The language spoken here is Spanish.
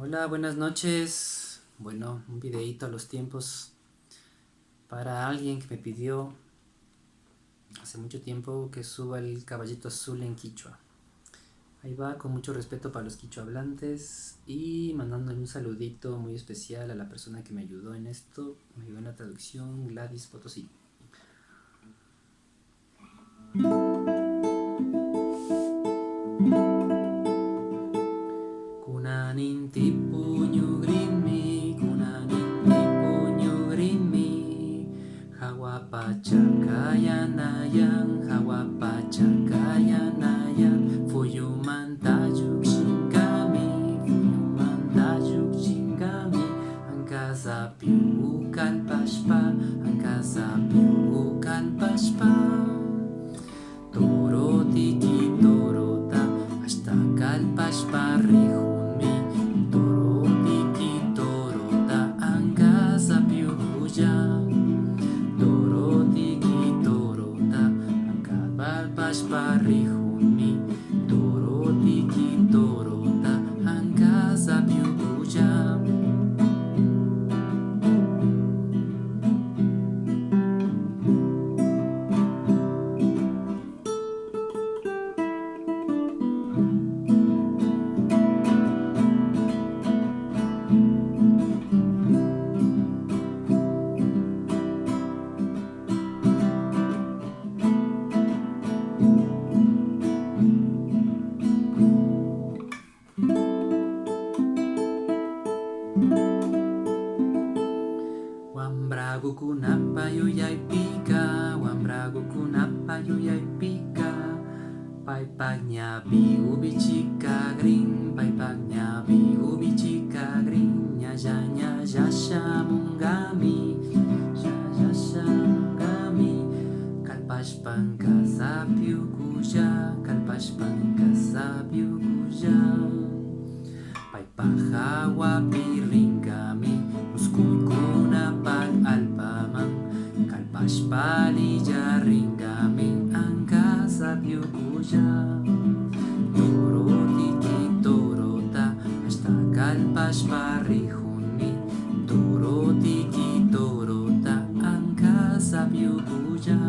Hola, buenas noches. Bueno, un videíto a los tiempos para alguien que me pidió hace mucho tiempo que suba el caballito azul en quichua. Ahí va, con mucho respeto para los quichua hablantes y mandándole un saludito muy especial a la persona que me ayudó en esto, me ayudó en la traducción, Gladys Potosí. Kunanin tipuñu grimi, kunanin tipuñu grimi, hawa pachakayanayang, hawa pachakayanayang, fuyumantajuk shinkami, fuyumantajuk shinkami, angkasapiu kalpashpa, angkasapiu kalpashpa. Toro tiki torota, hasta kalpashpa rihunmi. Toro tiki torota, angkasapiu huya. Toro tiki torota, angkalpashpa rihunmi. Toro tiki torota, angkasapiu huya. Wambragu kunapa yuyaypika, wambragu kunapa yuyaypika, paypaqña ubichika green, paypaqña ubichika green, ñalla ñalla shamungami, ñalla shamungami, kalpashpan kasapiu kuya, kalpashpan kasapiu kuya. Paypaq hawapi ringami, muskuykuna pag-alpaman, kalpashpa lilla ringami, angkasapiu kuya. Toro tiki torota, hasta kalpashpa rihunmi. Toro tiki torota, angkasapiu kuya.